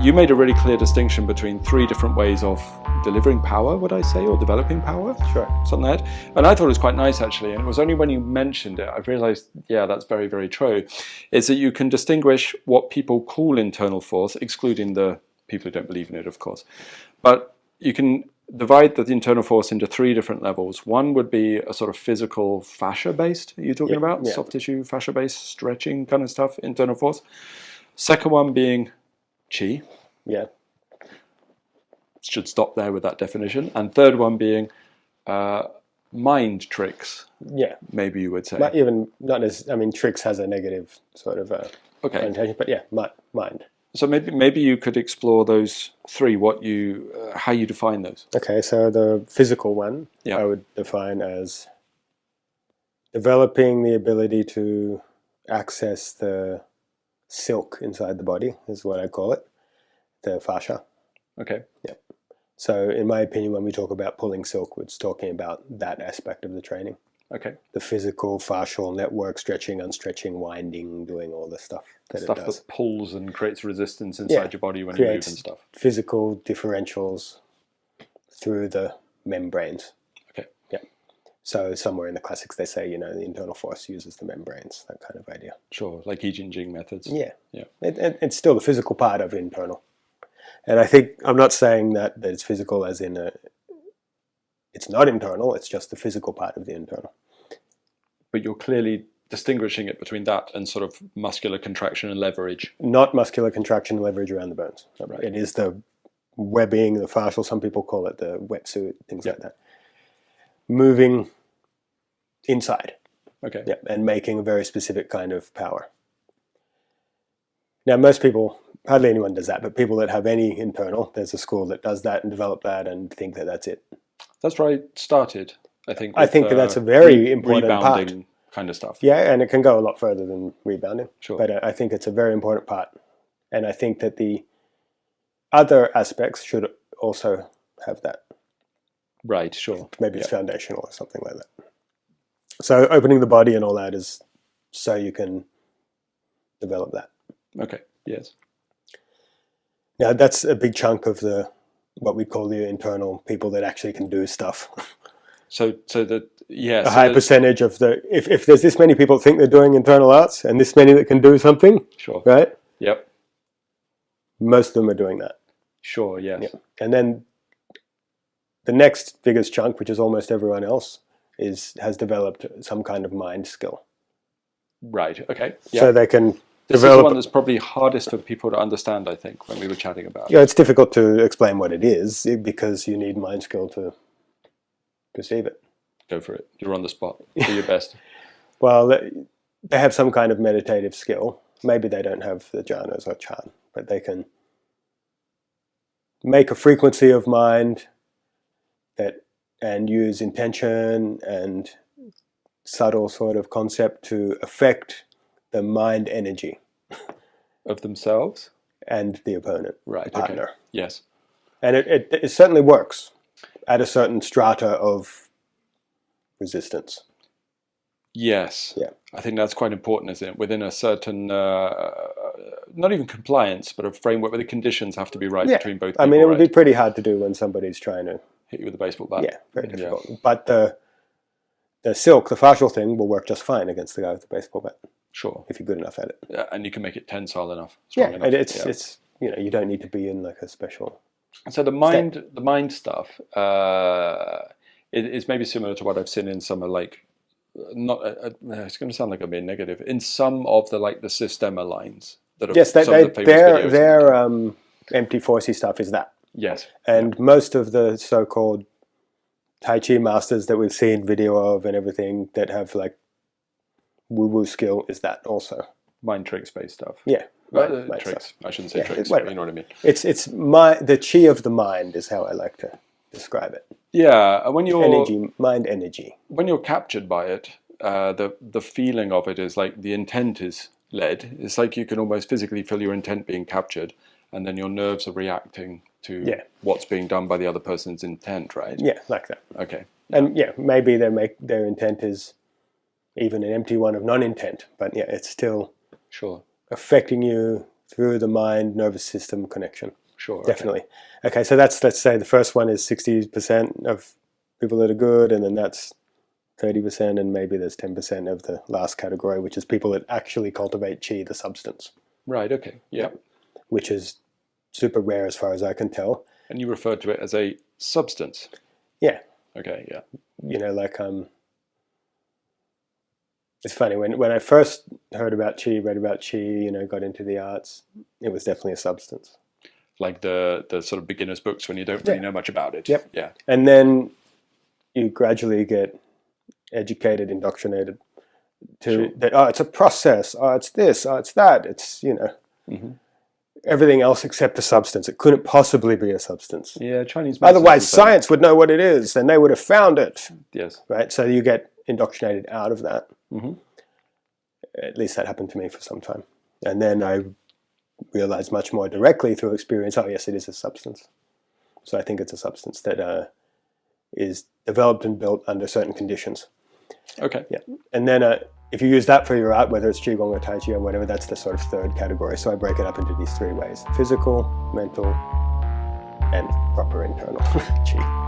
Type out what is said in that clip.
you made a really clear distinction between 3 different ways of delivering power, would I say, or developing power? Sure. Something like that. And I thought it was quite nice, actually, and it was only when you mentioned it, I realized, yeah, that's very, very true, is that you can distinguish what people call internal force, excluding the people who don't believe in it, of course. But you can divide the internal force into 3 different levels. One would be a sort of physical fascia-based, you're talking about? Yeah. Soft tissue, fascia-based, stretching kind of stuff, internal force. Second one being chi. Yeah. Should stop there with that definition. And third one being mind tricks. Yeah. Maybe you would say. Not even, not as, I mean, tricks has a negative sort of connotation, but yeah, mind. So maybe you could explore those 3, how you define those. Okay, so the physical one, I would define as developing the ability to access the silk inside the body, is what I call it, the fascia. Okay. Yeah. So in my opinion, when we talk about pulling silk, it's talking about that aspect of the training. Okay. The physical, fascial network, stretching, unstretching, winding, doing all the stuff that stuff it does. That pulls and creates resistance inside your body when you move and stuff. Physical differentials through the membranes. Okay. Yeah. So somewhere in the classics they say, you know, the internal force uses the membranes, that kind of idea. Sure, like I Ching methods. Yeah. Yeah. It's still the physical part of internal. And I think, I'm not saying that it's physical as in it's not internal, it's just the physical part of the internal. But you're clearly distinguishing it between that and sort of muscular contraction and leverage. Not muscular contraction and leverage around the bones. Right. It is the webbing, the fascial, some people call it the wetsuit, things like that. Moving inside. Okay. Yeah, and making a very specific kind of power. Now, most people, hardly anyone does that, but people that have any internal, there's a school that does that and develop that and think that that's it. That's where I started, I think. I think that's a very important rebounding part. Kind of stuff. Yeah, and it can go a lot further than rebounding. Sure. But I think it's a very important part. And I think that the other aspects should also have that. Right, sure. Maybe it's foundational or something like that. So opening the body and all that is so you can develop that. Okay, yes. Now that's a big chunk of the what we call the internal people that actually can do stuff. So that, yes. A high percentage of the, if there's this many people think they're doing internal arts and this many that can do something, sure. Right? Yep. Most of them are doing that. Sure, yes. Yeah. And then the next biggest chunk, which is almost everyone else, has developed some kind of mind skill. Right, okay. Yep. So they can This develop... is the one that's probably hardest for people to understand, I think, when we were chatting about it. Yeah, it's difficult to explain what it is because you need mind skill to perceive it. Go for it. You're on the spot. Do your best. Well, they have some kind of meditative skill. Maybe they don't have the jhanas or chan, but they can make a frequency of mind and use intention and subtle sort of concept to affect the mind energy of themselves and the opponent, right? Partner. Okay. Yes, and it certainly works at a certain strata of resistance. Yes. Yeah. I think that's quite important, isn't it? Within a certain, not even compliance, but a framework where the conditions have to be right between both people. I mean, it would be pretty hard to do when somebody's trying to hit you with a baseball bat. Yeah, very difficult. Yeah. But the silk, the fascial thing, will work just fine against the guy with the baseball bat. Sure. If you're good enough at it. Yeah, and you can make it tensile enough, strong enough. And it's you know, you don't need to be in like a special. So the mind stuff is maybe similar to what I've seen in some of like, not it's going to sound like I'm being negative, in some of the like the Systema lines that are their empty forcey stuff is that. Yes. And most of the so-called Tai Chi masters that we've seen video of and everything that have like woo-woo skill is that also. Mind tricks based stuff. Yeah. Mind tricks. Stuff. I shouldn't say tricks, but you know what I mean. It's the chi of the mind is how I like to describe it. Yeah, when you're mind energy. When you're captured by it, the feeling of it is like the intent is led. It's like you can almost physically feel your intent being captured, and then your nerves are reacting to what's being done by the other person's intent, right? Yeah, like that. Okay. And maybe their intent is even an empty one of non-intent, but it's still sure affecting you through the mind nervous system connection. Sure. Definitely. Okay, so that's, let's say the first one is 60% of people that are good, and then that's 30%, and maybe there's 10% of the last category, which is people that actually cultivate qi, the substance. Right, okay. Yeah. Which is super rare as far as I can tell. And you referred to it as a substance. Yeah. Okay, yeah. You know, like it's funny, when I first heard about qi, read about qi, you know, got into the arts, it was definitely a substance. Like the sort of beginner's books when you don't really know much about it. Yep. Yeah. And then you gradually get educated, indoctrinated to that, oh, it's a process, oh, it's this, oh, it's that, it's, you know, everything else except a substance. It couldn't possibly be a substance. Yeah, Chinese. Otherwise, science would know what it is, and they would have found it. Yes. Right? So you get indoctrinated out of that. At least that happened to me for some time. And then I realized much more directly through experience, oh, yes, it is a substance. So I think it's a substance that is developed and built under certain conditions. Okay. Yeah. And then if you use that for your art, whether it's Qigong or Taiji or whatever, that's the sort of third category. So I break it up into these three ways: physical, mental, and proper internal Qi.